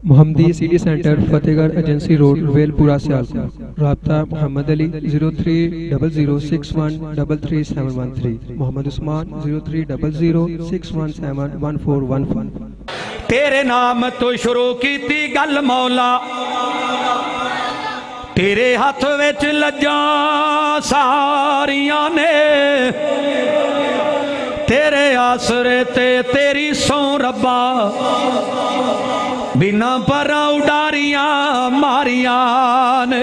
محمدی city centre فتح گڑھ agency road well پورا سیالکوٹ. رابطہ محمد علی 030061337113. محمد عثمان 030061711415. تیرے نام تو شروع کی تھی گل مولا، تیرے ہاتھ وچ لجاں ساریاں نے، تیرے آسرے تے تیری سو ربا، بنا پراں اڈاریاں ماریاں نے،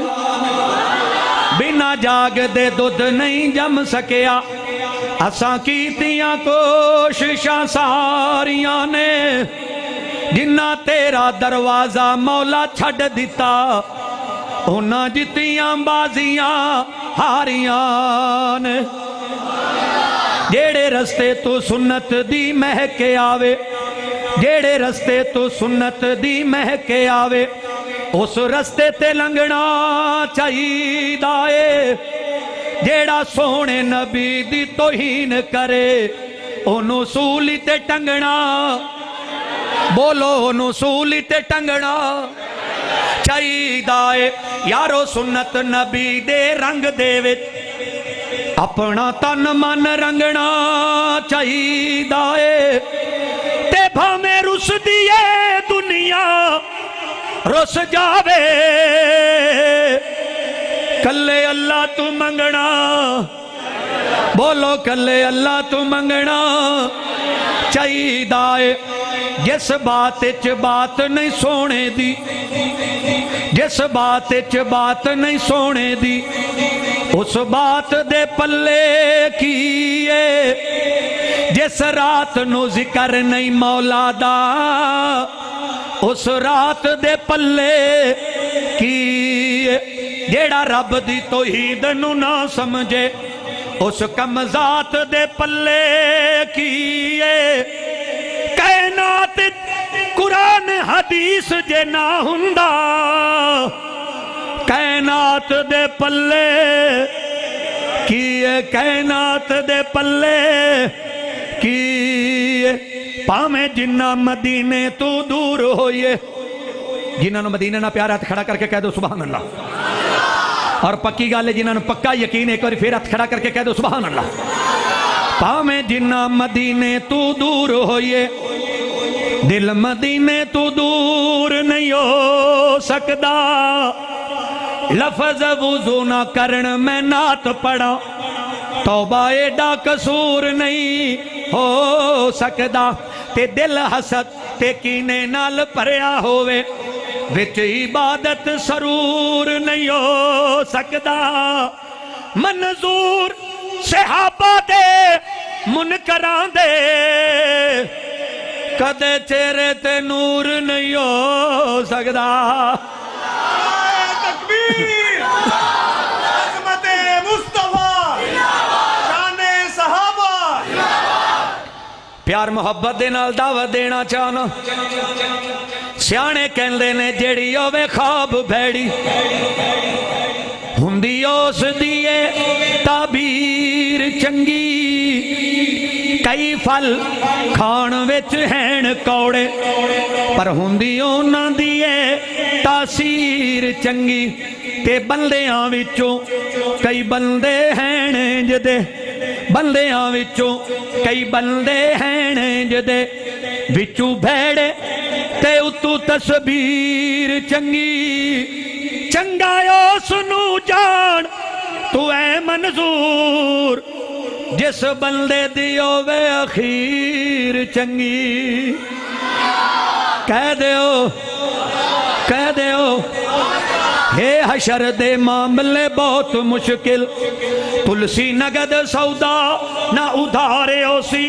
بنا جاگ دے دودھ نہیں جم سکیا، اساں کیتیاں کوششاں ساریاں نے، جنہ تیرا دروازہ مولا چھڑ دیتا، انہاں جتیاں بازیاں ہاریاں نے۔ جیڑے رستے تو سنت دی مہکے آوے، جیڑے رستے تو سنت دی مہکے آوے، اس رستے تے لنگنا چاہیدا اے، جیڑا سونے نبی دی توہین کرے، انہوں سولی تے ٹنگنا، بولو انہوں سولی تے ٹنگنا چاہیدا اے۔ یارو سنت نبی دے رنگ دے وچ اپنا تن من رنگنا چاہیدا اے، تے بھامے رس دیئے دنیا رس جاوے، کلے اللہ تو منگنا، بولو کلے اللہ تو منگنا چاہیدا اے۔ جس بات اچ بات نہیں سونے دی، جس بات اچ بات نہیں سونے دی، اس بات دے پلے کیے، جس رات نو ذکر نہیں مولا دا، اس رات دے پلے کیے۔ جیڑا رب دی توحید نو نہ سمجھے، اس کم ذات دے پلے کیے۔ کائنات قرآن حدیث جے نہ ہندا، کائنات دے پلے کیے، کائنات دے پلے کیے۔ پامیں جنہ مدینے تو دور ہوئے، جنہ نو مدینے نہ پیارا ہاتھ کھڑا کر کے کہہ دو سبحان اللہ، اور پکی گالے جنہ نو پکا یقین ایک اور پھر ہاتھ کھڑا کر کے کہہ دو سبحان اللہ۔ پامیں جنہ مدینے تو دور ہوئے، دل مدینے تو دور نہیں ہو سکدا، لفظ وضو نہ کرن میں نعت پڑھا، توبہ ایڈا قصور نہیں ہو سکدا، تے دل حسد تے کینے نال پریا ہوئے، وچ عبادت سرور نہیں ہو سکدا۔ منظور صحابہ دے منکراں دے، کدے چہرے تے نور نہیں ہو سکدا۔ تکبیر، عظمت مصطفیٰ، شان صحابہ، پیار محبت دے نال دعوت دینا چاہنا۔ سیانے کہندے نے جیڑی ہوے خواب بھیڑی، ہندی اس دیئے تعبیر چنگی، کئی پھل کھان وچ ہین کوڑے، پر ہندی انہاں دیئے تاثیر چنگی، تے بندیاں وچوں کئی بندے ہیں جدے، بندیاں وچوں کئی بندے ہیں جدے، وچوں بھیڑے تے اتو تصویر چنگی، چنگا اس نو جان تو اے منظور، جس بندے دیو وے اخیر چنگی۔ کہہ دیو ہے حشر دے معاملے بہت مشکل، تلسی نگد سودا نہ ادھارے ہو سی،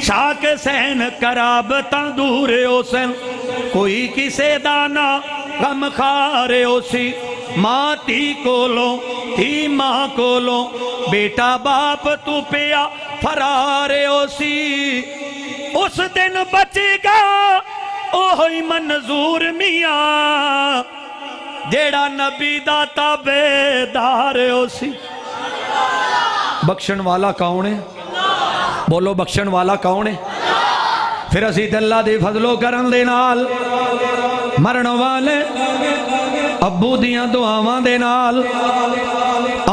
شاک سین کرابتاں دورے ہو سن، کوئی کسے دانا غم خارے ہو سی، ماں تی کولوں تھی ماں کولوں، بیٹا باپ تو پیا فرارے ہو سی، اس دن بچے گا اوہی منظور میاں، جیڑا نبی دا تابعدار ہو سی۔ بخشن والا کون ہے؟ بولو بخشن والا کون ہے؟ پھر اسی اللہ دے فضل و کرم دے نال مرن والے ابو دیاں دعاواں دے نال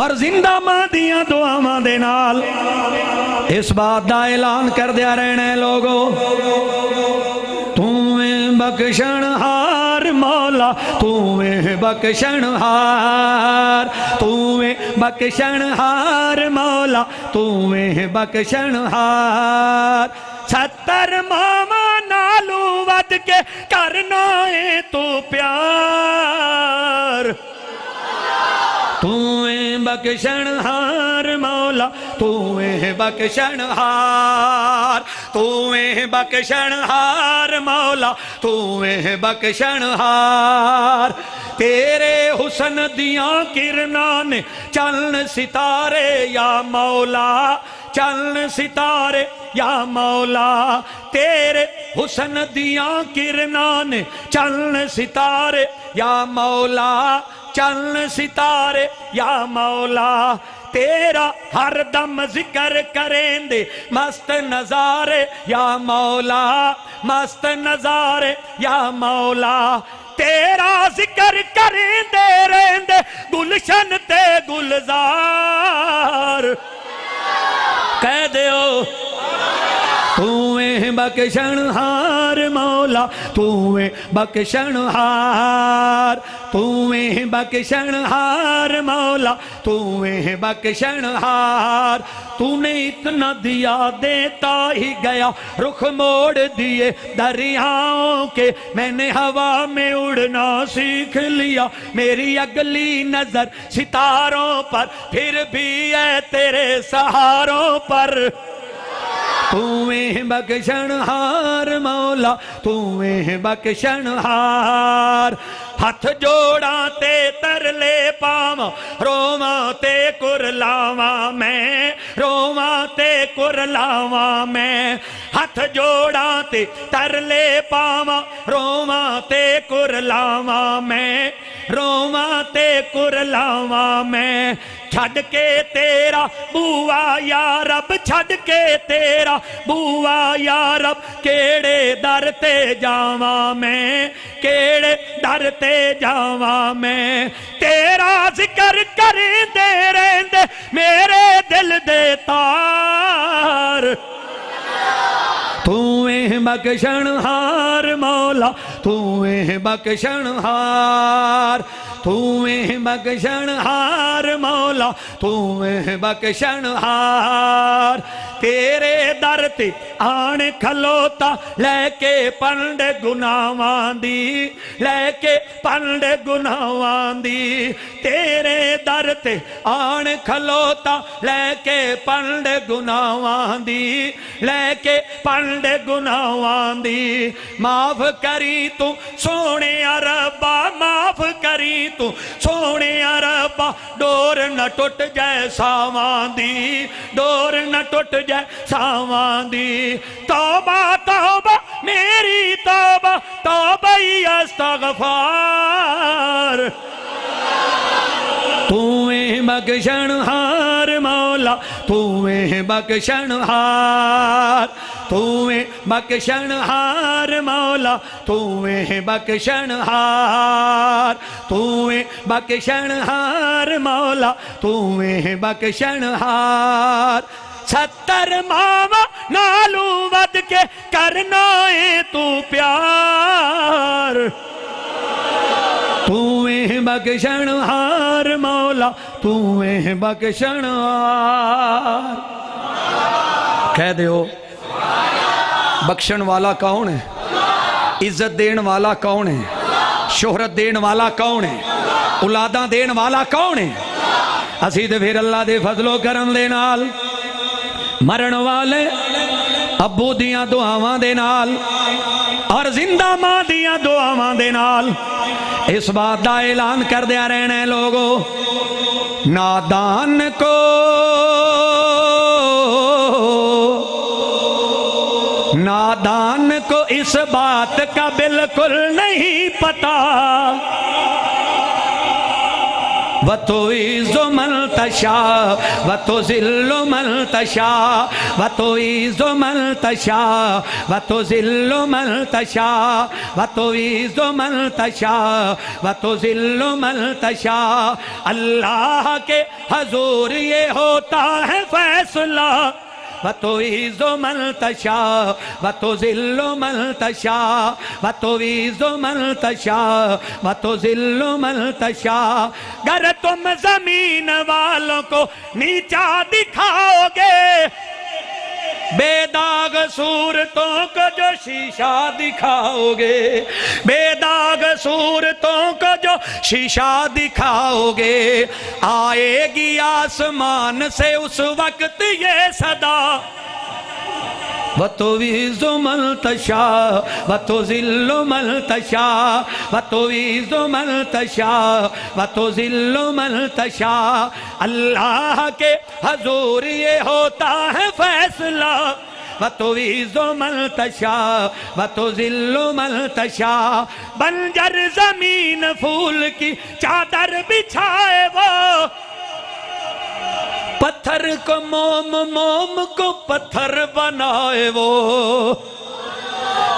اور زندہ ماں دیاں دعاواں دے نال اس بات دا اعلان کر دیا رہنے لوگو تمہیں بخشن ہار مولا تمہیں بخشن ہار تمہیں بخشن ہار مولا تمہیں بخشن ہار 70 ماما نالو ود کے کرنا ہے تو پیار تمہیں بخشن ہار مولا تمہیں بخشن ہار تمہیں بخشن ہار مولا تمہیں بخشن ہار تیرے حسن دیاں کرناں نے چلن ستارے یا مولا چلن ستارے یا مولا تیرے حسن دیاں کرناں نے چلن ستارے یا مولا چلن ستارے یا مولا تیرا ہر دم ذکر کریں دے مست نظارے یا مولا مست نظارے یا مولا تیرا ذکر کریں دے رہن دے گلشن تے گلزار کہہ دیو تمہیں بخشن ہار مولا تمہیں بخشن ہار تمہیں بخشن ہار مولا تمہیں بخشن ہار تو نے اتنا دیا دیتا ہی گیا رخ موڑ دیے دریاؤں کے میں نے ہوا میں اڑنا سیکھ لیا میری اگلی نظر ستاروں پر پھر بھی ہے تیرے سہاروں پر تمہیں بخشن ہار مولا تمہیں بخشن ہار ہاتھ جوڑاں تے ترلے پاواں روواں تے کرلاواں میں روواں تے کرلاواں میں ہاتھ جوڑاں تے ترلے پاواں روواں تے کرلاواں میں روواں تے کرلاواں میں چھڑ کے تیرا بوا یا رب چھڑ کے تیرا بوا یا رب کیڑے در تے جاواں میں کیڑے در تے جاواں میں تیرا ذکر کریں دے رہن دے میرے دل دے تار تمہیں بخشن ہار مولا تمہیں بخشن ہار تمہیں بخشن ہار مولا تمہیں بخشن ہار تیرے در تے آن کھلوتا لے کے پنڈ گناواں دی لے کے پنڈ گناواں دی تیرے در تے آن کھلوتا لے کے پنڈ گناواں دی لے کے پنڈ گناواں دی معاف کری تو سونے ربا معاف کری تو سونے ربا ڈور نہ ٹوٹ جائے ساواں دی ڈور نہ ٹوٹ جائے ساواں دی توبہ توبہ میری توبہ توبہ استغفار تمہیں بخشن ہار مولا تمہیں بخشن ہار تمہیں بخشن ہار مولا تمہیں بخشن ہار تمہیں بخشن ہار مولا تمہیں بخشن ہار 70 ماما نالو ود کے کرنا ہے تو پیار تمہیں بخشن ہار مولا تمہیں بخشن ہار کہہ دیو بخشن والا کون ہے عزت دین والا کون ہے شہرت دین والا کون ہے اولاداں دین والا کون ہے اسی دے پھر اللہ دے فضل و کرم دے نال مرن والے ابو دیاں دعاواں دے نال اور زندہ ماں دیاں دعاواں دے نال اس بات دا اعلان کر دیا رہنے لوگو نادان کو نادان کو اس بات کا بالکل نہیں پتا وتعز من تشاء وتذل من تشاء وتعز من تشاء وتذل من تشاء وتعز من تشاء وتذل من تشاء اللہ کے حضور یہ ہوتا ہے فیصلہ وتعز من تشاء وتذل من تشاء وتعز من تشاء وتذل من تشاء گر تم زمین والوں کو نیچا دکھاؤ گے بے داغ صورتوں کو جو شیشہ دکھاؤ گے بے داغ صورتوں کو جو شیشہ دکھاؤ گے آئے گی آسمان سے اس وقت یہ صدا وتعز من تشاء وتذل من تشاء وتعز من تشاء وتذل من تشاء اللہ کے حضور یہ ہوتا ہے فیصلہ وتعز من تشاء وتذل من تشاء بنجر زمین پھول کی چادر بچھائے وہ پتھر کو موم موم کو پتھر بنائے وہ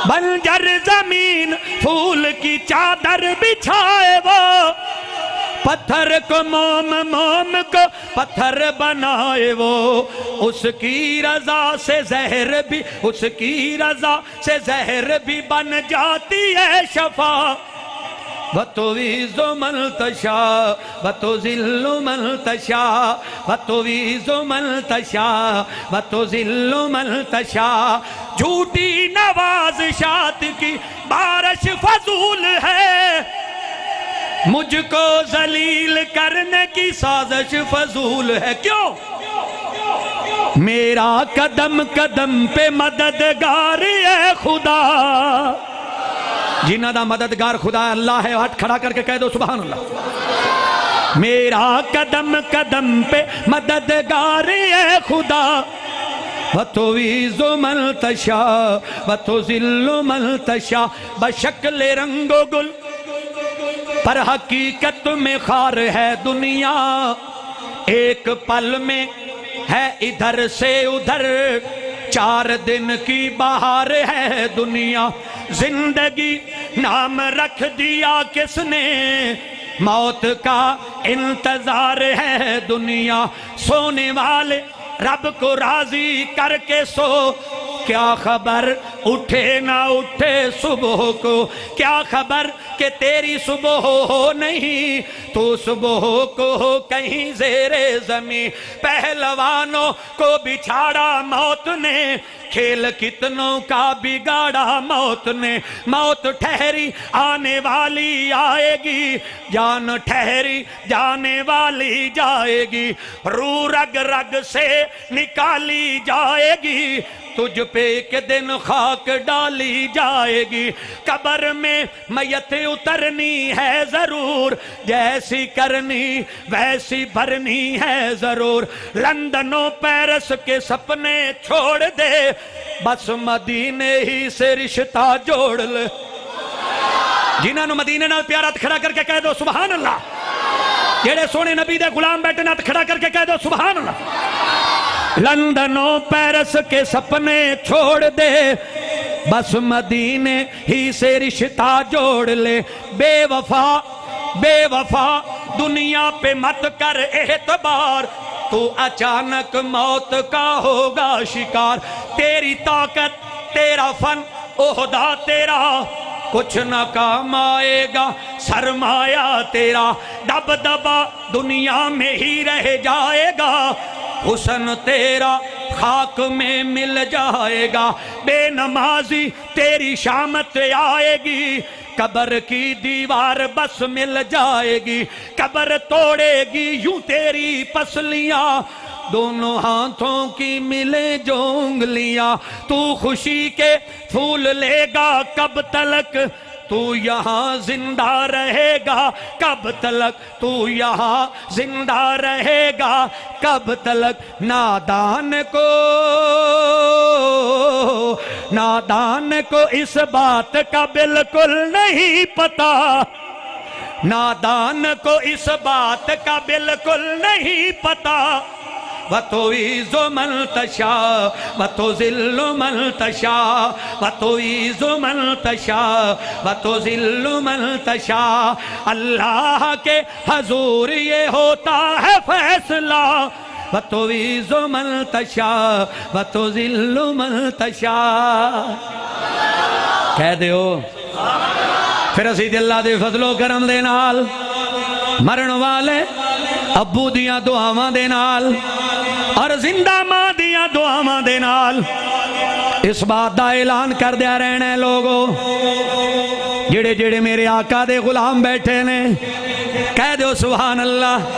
بنجر زمین پھول کی چادر بچھائے وہ پتھر کو موم موم کو پتھر بنائے وہ اس کی رضا سے زہر بھی اس کی رضا سے زہر بھی بن جاتی ہے شفا وتعز من تشاء وتذل من تشاء وتعز من تشاء وتذل من تشاء جھوٹی نوازشات کی بارش فضول ہے مجھ کو ذلیل کرنے کی سازش فضول ہے کیوں میرا قدم قدم پہ مددگار ہے خدا جنہ دا مددگار خدا اللہ ہے ہاتھ کھڑا کر کے کہہ دو سبحان اللہ میرا قدم قدم پہ مددگار ہے خدا وتعز من تشاء وتذل من تشاء بشکل رنگ و گل پر حقیقت میں خار ہے دنیا ایک پل میں ہے ادھر سے ادھر 4 دن کی بہار ہے دنیا زندگی نام رکھ دیا کس نے موت کا انتظار ہے دنیا سونے والے رب کو راضی کر کے سو کیا خبر اٹھے نہ اٹھے صبح کو کیا خبر کہ تیری صبح ہو نہیں تو صبح کو ہو کہیں زیر زمین پہلوانوں کو بچھاڑا موت نے کھیل کتنوں کا بگاڑا موت نے موت ٹھہری آنے والی آئے گی جان ٹھہری جانے والی جائے گی روح رگ رگ سے نکالی جائے گی تجھ پہ ایک دن خاک ڈالی جائے گی قبر میں میت اترنی ہے ضرور جیسی کرنی ویسی بھرنی ہے ضرور لندن و پیرس کے سپنے چھوڑ دے بس مدینے ہی سے رشتہ جوڑ لے جنہاں نو مدینے نال پیارا کھڑا کر کے کہہ دو سبحان اللہ جیڑے سونے نبی دے غلام بیٹھے نات کھڑا کر کے کہہ دو سبحان اللہ لندن و پیرس کے سپنے چھوڑ دے بس مدینے ہی سے رشتہ جوڑ لے بے وفا دنیا پہ مت کر اعتبار تو اچانک موت کا ہوگا شکار تیری طاقت تیرا فن عہدہ تیرا کچھ نہ کام آئے گا سرمایہ تیرا دبدبا دنیا میں ہی رہ جائے گا حسن تیرا خاک میں مل جائے گا بے نمازی تیری شامت آئے گی قبر کی دیوار بس مل جائے گی قبر توڑے گی یوں تیری پسلیاں دونوں ہاتھوں کی ملے جو انگلیاں تو خوشی کے پھول لے گا کب تلک تو یہاں زندہ رہے گا کب تلک تو یہاں زندہ رہے گا کب تلک نادان کو اس بات کا بالکل نہیں پتا نادان کو اس بات کا بالکل نہیں پتا وَتُعِزُّ مَن تَشَاءُ وَتُذِلُّ مَن تَشَاءُ وَتُعِزُّ مَن تَشَاءُ وَتُذِلُّ مَن تَشَاءُ اللہ کے حضور یہ ہوتا ہے فیصلہ وَتُعِزُّ مَن تَشَاءُ وَتُذِلُّ مَن تَشَاءُ کہہ دیو پھر اسی اللہ دے فضل و کرم دے نال مرن والے ابو دیاں دعاواں دے نال اور زندہ ماں دیاں دعاواں دے نال اس بات دا اعلان کر دیا رہنا ہے لوگو جڑے جڑے میرے آقا دے غلام بیٹھے نے کہہ دیو سبحان اللہ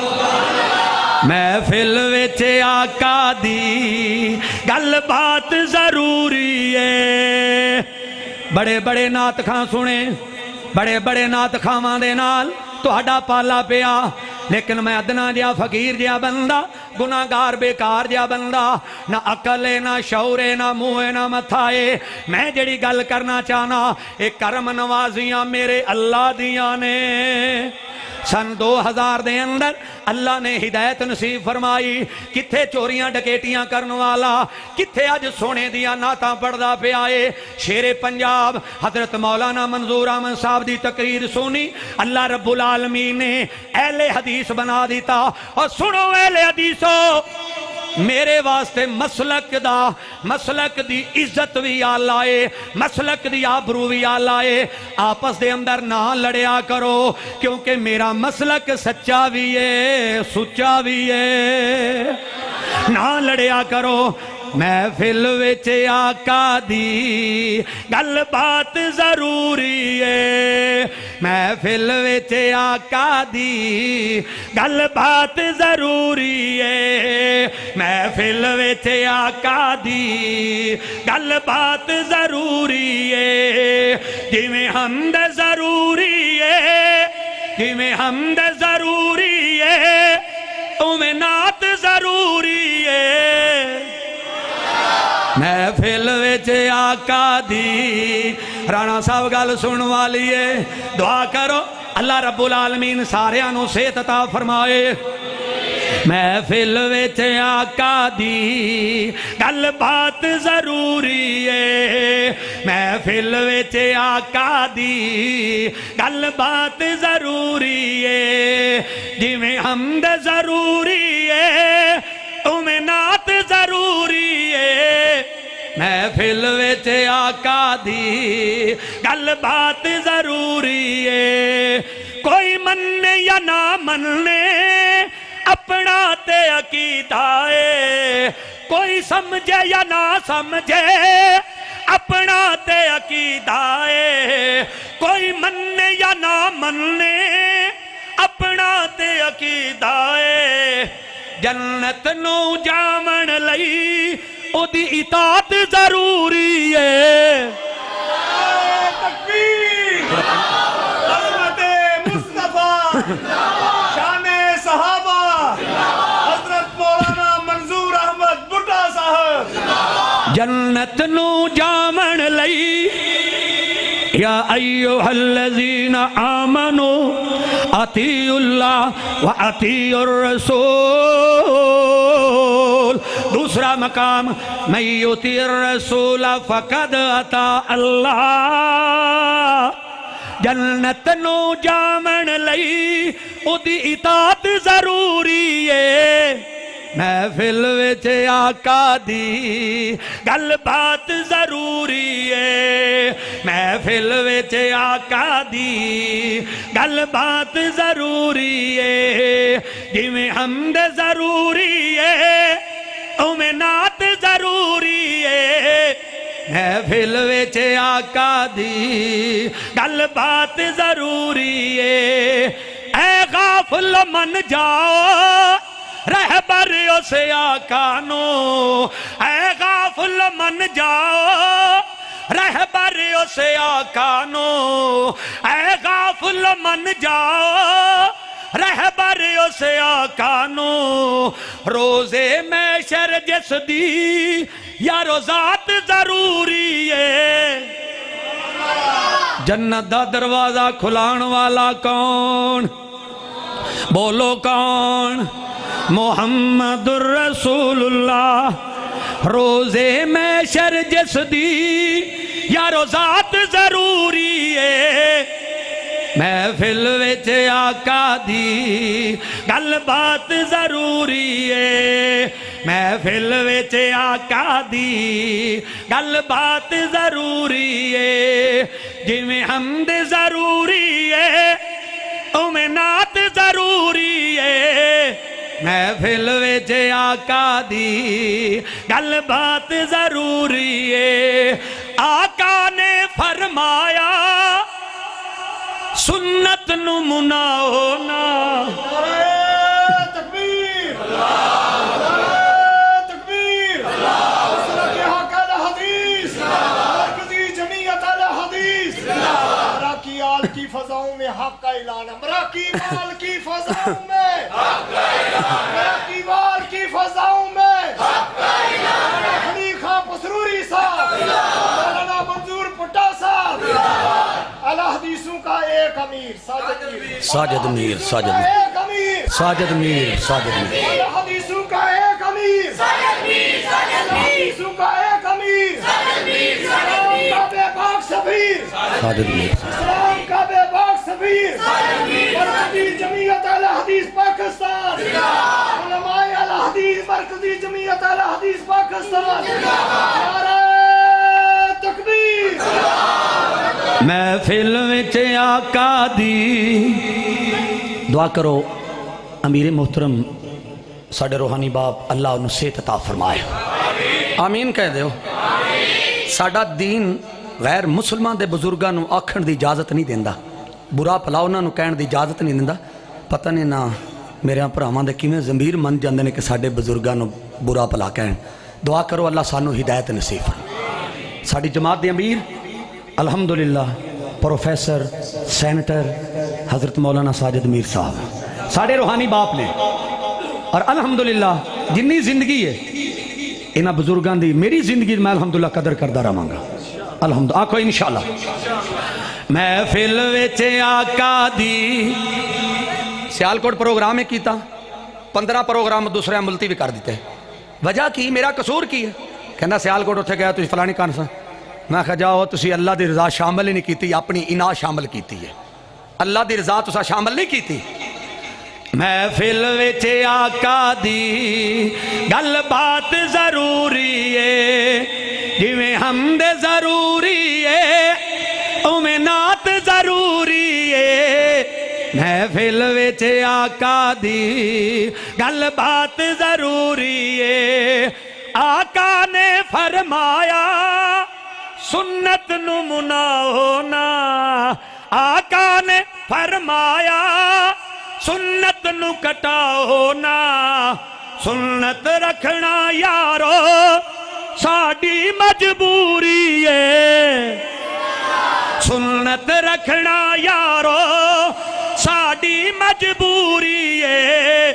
محفل وچ آقا دی گل بات ضروری ہے بڑے بڑے نعت خاں سنے بڑے بڑے نعت خاواں دے نال تہاڈا پالا پیا لیکن میں ادنا جیا فقیر جیا بندہ گناہگار بیکار جیا بندہ نہ عقل ہے نہ شعور ہے نہ منہ ہے نہ متھا ہے میں جڑی گل کرنا چاہنا ایک کرم نوازیاں میرے اللہ دیاں نے سن 2000 دے اندر اللہ نے ہدایت نصیب فرمائی کتھے چوریاں ڈکیٹیاں کرن والا کتھے آج سونے دیا نعتاں پڑھدا پہ آئے شیر پنجاب حضرت مولانا منظور احمد صاحب دی تقریر سنی اللہ رب العالمین نے اہل حدیث بنا دیتا اور سنو اہل حدیثو میرے واسطے مسلک دی عزت بھی آلائے مسلک دی آبرو بھی آلائے آپس دے اندر نہ لڑیا کرو کیونکہ میرا مسلک سچا بھی ہے سچا بھی ہے نہ لڑیا کرو محفل وچ آقا دی گل بات ضروری ہے محفل وچ آقا دی گل بات ضروری ہے محفل وچ آقا دی گل بات ضروری ہے جویں حمد ضروری ہے جویں حمد ضروری ہے اویں نعت ضروری ہے محفل وچ آقا دی رانا صاحب گل سن والی ہے دعا کرو اللہ رب العالمین ساریاں نو صحت عطا فرمائے محفل وچ آقا دی گل بات ضروری ہے محفل وچ آقا دی گل بات ضروری ہے جویں حمد ضروری ہے اویں نعت ضروری ہے محفل وچ آقا دی گل بات ضروری ہے کوئی مننے یا نہ مننے اپنا تے عقیدہ ہے کوئی سمجھے یا نہ سمجھے اپنا تے عقیدہ ہے کوئی مننے یا نہ مننے اپنا تے عقیدہ ہے جنت نو جامن لئی او دی اطاعت ضروری ہے تکبیر عظمت مصطفیٰ شان صحابہ حضرت مولانا منظور احمد بٹا صاحب جنت نو جامن لئی یا ایوہ الذین آمنوا اطیعوا اللہ و اطیعوا الرسول دوسرا مقام من یطیع الرسول فقد اطاع اللہ جنت نو جامن لئی او دی اطاعت ضروری ہے محفل وچ آقا دی گل بات ضروری ہے محفل وچ آقا دی گل بات ضروری ہے جویں حمد ضروری ہے اویں نعت ضروری ہے محفل وچ آقا دی گل بات ضروری ہے اے غافل من جاؤ رہبر اس آقا نو اے غافل من جاؤ رہبر اس آقا نو اے غافل من جاؤ رہبر اس آقا نو روزے محشر جس دی یارو ذات ضروری ہے جنت دا دروازہ کھلان والا کون؟ بولو کون؟ محمد الرسول اللہ۔ روزے محشر جس دی یارو ذات ضروری ہے، محفل وچ آقا دی گل بات ضروری ہے، محفل وچ آقا دی گل بات ضروری ہے، جویں حمد ضروری ہے اویں نعت ضروری ہے، محفل وچ آقا دی گل بات ضروری ہے۔ آقا نے فرمایا سنت نو مناؤ نا، نعرہ تکبیر، نعرہ تکبیر، حضرت حق الحدیث، مرکزی جمعیت الحدیث، مراکی آل کی فضاؤں میں حق کا اعلان ہے، مراکی آل کی فضاؤں میں حق کا اعلان ہے، مراکی آل کی فضاؤں میں حق کا اعلان ہے، خلیخہ پسروری صاحب، مولانا منظور پٹا صاحب، الحدیثوں کا ایک امیر ساجد میر، ساجد میر، ساجد میر، ایک امیر ساجد میر، ساجد میر، الحدیثوں کا ایک امیر ساجد میر، الحدیثوں کا ایک امیر ساجد میر، اسلام کا بے باک سفیر ساجد میر، اسلام کا بے باک سفیر مرکزی جمعیت الحدیث پاکستان، علماء الحدیث مرکزی جمعیت الحدیث پاکستان، نعرہ تکبیر، محفل وچ آقا دی دعا کرو امیر محترم ساڑھے روحانی باپ اللہ انہوں صحت عطا فرمائے، آمین کہہ دیو۔ ساڑھا دین غیر مسلمان دے بزرگاں نو آکھن دی اجازت نہیں دیندہ، برا پلا انہاں نو کہن دی اجازت نہیں دیندہ، پتہ نہیں نا میرے پراواں دے کیویں ضمیر من جاندے نے کہ ساڑھے بزرگاں نو برا پلا کہن۔ دعا کرو اللہ سانو ہدایت نصیب فرمائے۔ ساڑھی جماعت دے امیر الحمدللہ پروفیسر سینیٹر حضرت مولانا ساجد میر صاحب ساڑھے روحانی باپ نے، اور الحمدللہ جنی زندگی ہے انہاں بزرگان دی میری زندگی میں الحمدللہ قدر کردہ رہاں گا، الحمدللہ آکھو انشاءاللہ۔ محفل وچ آقا دی سیالکوٹ پروگرام میں کیتا، 15 پروگرام دوسرے ملتوی کر دیتے، وجہ کی میرا قصور کی ہے، کہنا سیالکوٹ اتھے گیا تو فلانی کانسا، میں کہا جاؤ تسی اللہ دی رضا شامل ہی نہیں کیتی، اپنی انا شامل کیتی ہے، اللہ دی رضا تسا شامل نہیں کیتی۔ محفل وچ آقا دی گل بات ضروری ہے، جویں حمد ضروری ہے اویں نعت ضروری ہے، محفل وچ آقا دی گل بات ضروری ہے۔ آقا نے فرمایا سنت نو مناؤ نا، آقا نے فرمایا سنت نو کٹاؤ نا، سنت رکھنا یارو ساڑی مجبوری ہے، سنت رکھنا یارو ساڑی مجبوری ہے،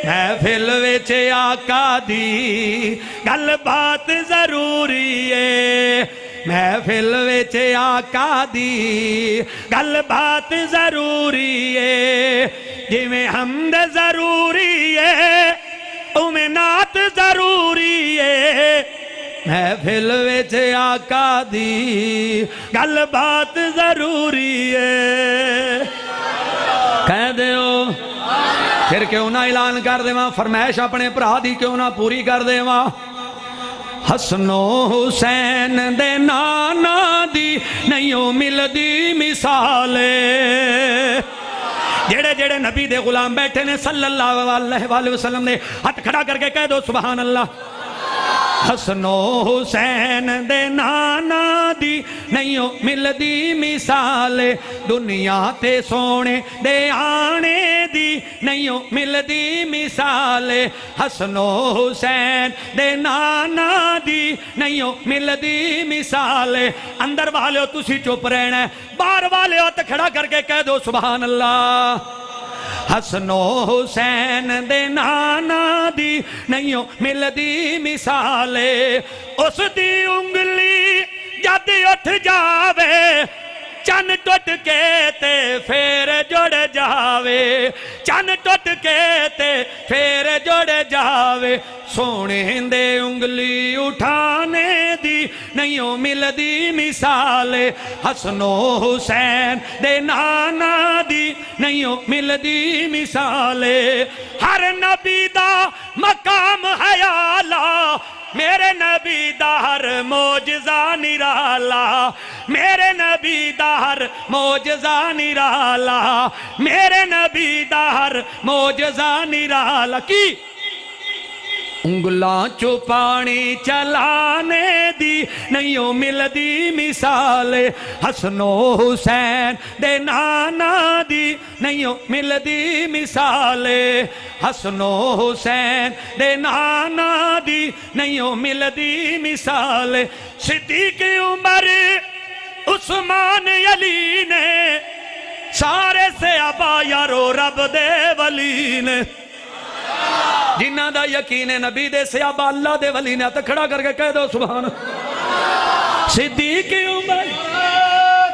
محفل وچ آقا دی گل بات ضروری ہے، محفل وچ آقا دی گل بات ضروری ہے، جویں حمد ضروری ہے اویں نعت ضروری ہے، محفل وچ آقا دی گل بات ضروری ہے۔ کہہ دیو پھر کیوں نہ اعلان کر دیواں، فرمائش اپنے بھرا دی کیوں نہ پوری کر دیواں۔ حسن و حسین دے نانا دی نہیں ملدی مثال، جڑے جڑے نبی دے غلام بیٹھے نے صلی اللہ علیہ وسلم نے ہاتھ کھڑا کر کے کہہ دو سبحان اللہ۔ حسن و حسین دے نانا دی نہیں ملدی مثال، دنیا تے سونے دے آنے دی نہیں ملدی مثال، حسن و حسین دے نانا دی نہیں ملدی مثال۔ اندر والے ہو تسی چپ رہنا ہے، باہر والے ہو تو کھڑا کر کے کہہ دو سبحان اللہ۔ حسن و حسین دے نانا دی نہیں ملدی مثال، اس دی انگلی جد اٹھ جاوے چن ٹوٹ کے تے پھر جڑ جاوے چن ٹوٹ کے تے پھر جڑ جاوے سونے دے انگلی اٹھانے دی نہیں مل دی مثال حسن و حسین دے نانا دی نہیں مل دی مثال ہر نبی دا مقام ہے اعلیٰ میرے نبی دا ہر معجزہ نرالا میرے نبی دا ہر معجزہ نرالا میرے نبی دا ہر معجزہ نرالا کی انگلاں چو پانی چلانے دی نہیں مل دی مثال حسن و حسین دے نانا دی نہیں مل دی مثال حسن و حسین دے نانا دی نہیں مل دی مثال صدیق عمر عثمان علی نے سارے سے ابا یارو رب دے ولی نے جنہ دا یقین نبی دے صحابہ اللہ دے ولی نے کھڑا کر کے کہہ دو سبحان صدیق عمر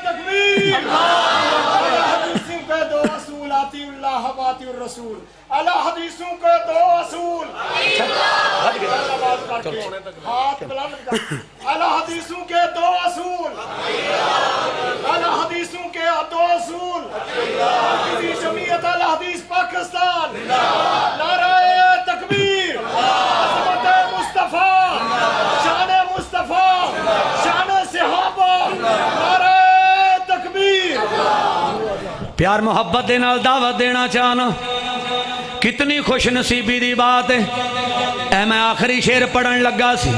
تکبیر حدیثوں کے دو اصول آتی اللہ باتی الرسول اللہ حدیثوں کے دو اصول ہاتھ بلند کر اللہ حدیثوں کے دو اصول اللہ حدیثوں کے دو اصول جمعیت اللہ حدیث پاکستان نعرہ تکبیر عظمت مصطفیٰ شان مصطفیٰ شان صحابہ نعرہ تکبیر پیار محبت دے نال دعوت دینا چاہنا کتنی خوش نصیبی دی بات ہے اے میں آخری شعر پڑھن لگا سی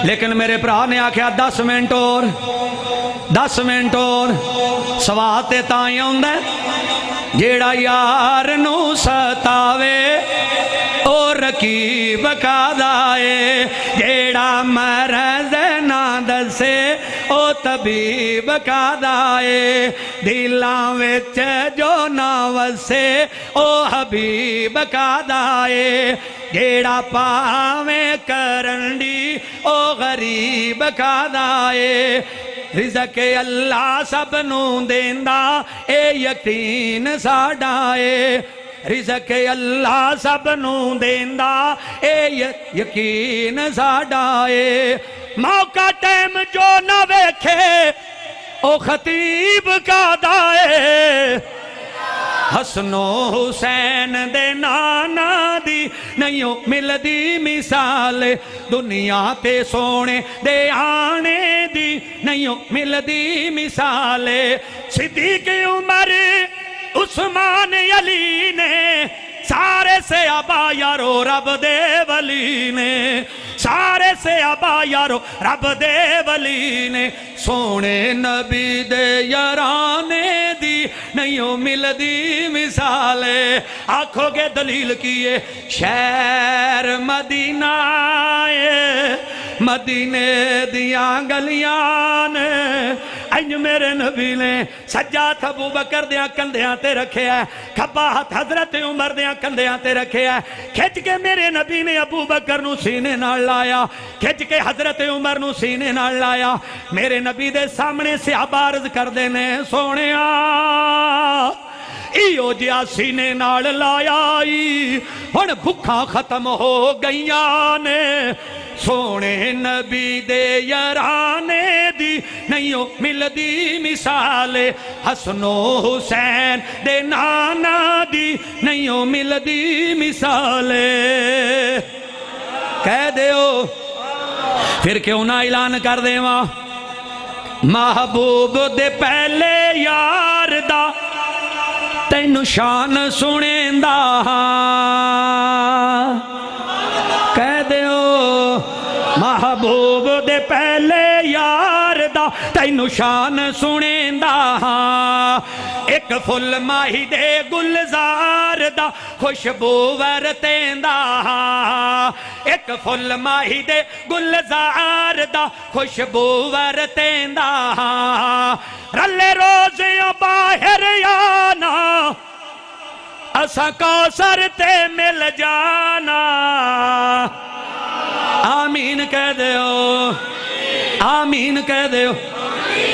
لیکن میرے پرا نے آکھیا 10 منٹ اور 10 منٹ اور سوات تائیں ہوندہ جیڑا یار نو ستاوے او رکیب کا دائے جیڑا مرض نہ دسے او طبیب کا دائے دلاں وچ جو نہ وسے او حبیب کا دائے جیڑا پاویں کرنڈی او غریب کا دائے رزق اللہ سب نو دیندہ اے یقین ساڑھائے رزق اللہ سب نو دیندہ اے یقین ساڑھائے موقع ٹیم جو نہ ویکھے او خطیب کا دائے حسن و حسین دے نانا دی نہیں مل دی مثال دنیا تے سونے دے آنے دی نہیں مل دی مثال صدیق عمر عثمان علی نے سارے سے ابا یارو رب دے ولی نے سارے سے ابا یارو رب دے ولی نے سونے نبی دے یارانے دی نہیں مل دی مثال آنکھوں کے دلیل کیے شہر مدینہ مدینے دیاں گلیاں انج میرے نبی نے سجاد ابو بکر دیاں کندیاں تے رکھے ہے کھبا ہاتھ حضرت عمر دیاں کندیاں تے رکھے ہے کھچ کے میرے نبی نے ابو بکر نو سینے نال لایا کھچ کے حضرت عمر نو سینے نال لایا میرے نبی دے سامنے سے عبارض کر دینے سونیا ایو جیا سینے نال لایا ہن بھکھاں ختم ہو گئیاں نے سونے نبی دے یارانے دی نہیں مل دی مثال حسن و حسین دے نانا دی نہیں مل دی مثال کہہ دیو پھر کیوں نہ اعلان کر دے ماں محبوب دے پہلے یار دا تینو شان سنیں دا کہہ دیو محبوب دے پہلے یار دا تینو شان سنیں دا ایک فل ماہی دے گلزار دا خوشبو ورتیں دا ایک فل ماہی دے گلزار دا خوشبو ورتیں دا رلے روزیوں باہر یانا اسا کوثر تے مل جانا آمین کہہ دیو آمین کہہ دیو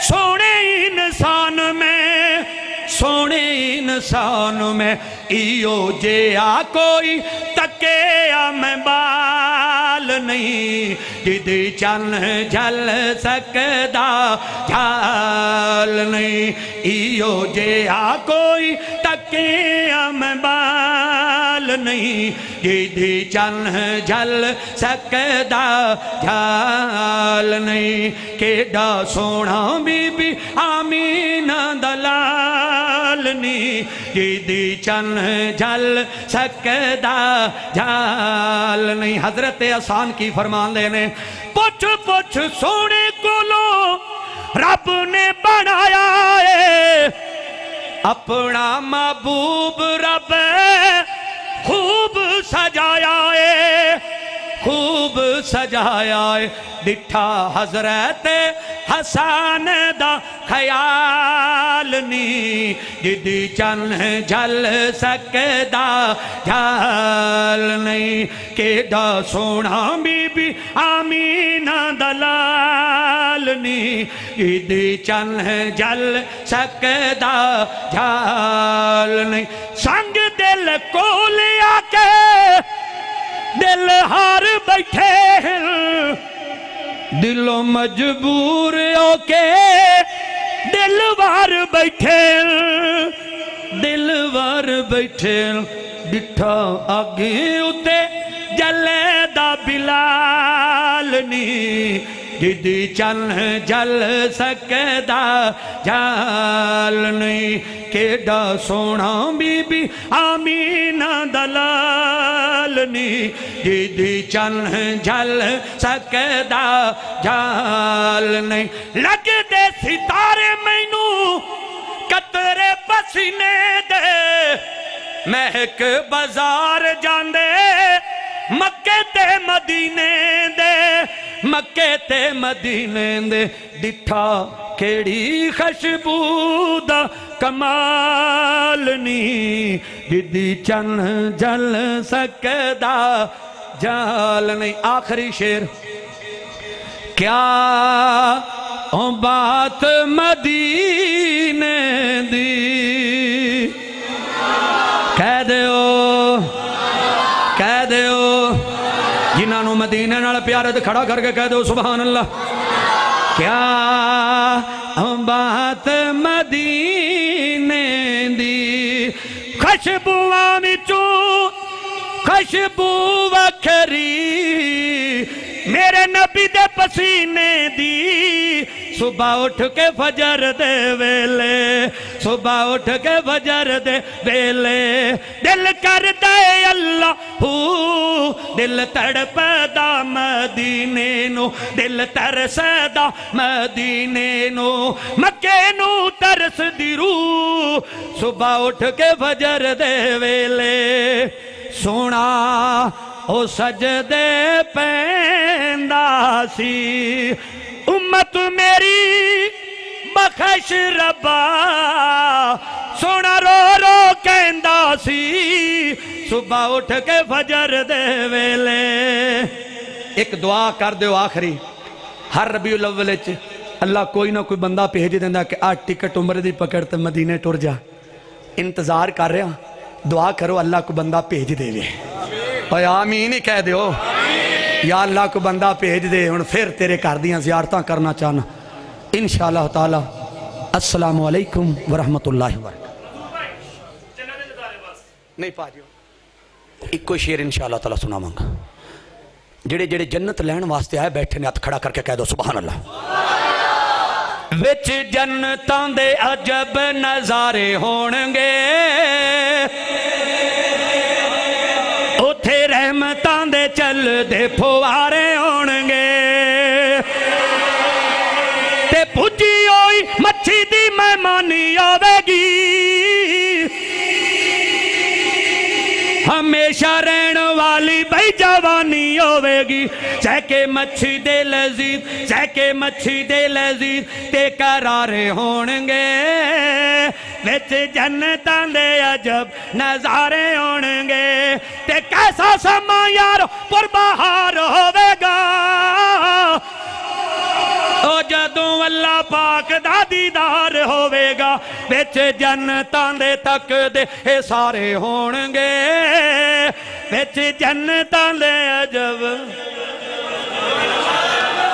سونے انسان میں ایو جیا کوئی تکیا میں بال نہیں جدی چن جل سکدا جھال نہیں ایو جیا کوئی تکیا میں بال نہیں جدی چن جل سکدا جھال نہیں کیڈا سونا بی بی آمینہ دلال نہیں جدی چن جل سکدا جھال نہیں حضرت آسان کی فرمان دینے پوچھ پوچھ سونے کو لو رب نے بنایا ہے اپنا محبوب رب خوب سجایا ہے خوب سجایا ہے ڈٹھا حضرت حسان دا خیال نہیں جدی چن جل سکدا جھال نہیں کیڈا سونا بی بی آمینہ دلال نہیں جدی چن جل سکدا جھال نہیں سنگ دل کو لیا کے دل ہار بیٹھے ہیں دلوں مجبور ہو کے دل وار بیٹھے ڈٹھا آگے اتے جلے دا بلال نہیں جدی چن جل سکدا جھال نہیں کیڈا سونا بی بی آمینہ دلال نہیں جدی چن جل سکدا جھال نہیں لگ دے ستارے مینو قطرے پسینے دے مہک بازار جاندے مکے تے مدینے دے مکے تے مدینے دے ڈٹھا کیڑی خوشبو دا کمال نہیں جدی چن جل سکدا جھال نہیں آخری شعر کیا بات مدینے دی کہہ دیو جنہاں نو مدینے نال پیارے تے کھڑا کر کے کہہ دو سبحان اللہ کیا بات مدینے دی خوشبواں وچوں خوشبو وکھری میرے نبی دے پسینے دی صبح اٹھ کے فجر دے ویلے صبح اٹھ کے فجر دے ویلے دل کر دے اللہ دل تڑپدا مدینے نو دل ترسدا مدینے نو مکے نو ترس دی روح صبح اٹھ کے فجر دے ویلے سونا او سجدے پیندا سی امت میری بخش ربا سونا رو رو کہندا سی صبح اٹھ کے فجر دے ویلے ایک دعا کر دیو آخری ہر ربیع الاول وچ اللہ کوئی نہ کوئی بندہ بھیج دیندا کہ آج ٹکٹ عمر دی پکڑ تے مدینے ٹر جا انتظار کر رہا دعا کرو اللہ کو بندہ بھیج دے وے اور آمین ہی کہہ دیو یا اللہ کو بندہ بھیج دے ہن پھر تیرے گھر دیاں زیارتاں کرنا چاہنا انشاءاللہ تعالی السلام علیکم ورحمۃ اللہ وبرکاتہ نہیں پاجیو ایک کوئی شعر انشاءاللہ تعالی سناواں گا جڑے جڑے جنت لین واسطے آئے بیٹھے نے ہاتھ کھڑا کر کے کہہ دو سبحان اللہ وچ جنتاں دے عجب نظارے ہونگے اوتھے رحمتاں دے چل دے پھوارے ہونگے تے پھجی ہوئی مچھی دی مہمانی آوے گی ہمیشہ رہن والی بھائی جوانی ہوئے گی چہکے مچھی دے لذیذ چہکے مچھی دے لذیذ تے قرارے ہونگے وچ جنتاں دے عجب نظارے ہونگے تے کیسا سما یارو پر بہار ہوئے گا جدوں اللہ پاک دا دیدار ہوے گا وچ جنتاں دے تک دے اے سارے ہون گے وچ جنتاں دے عجب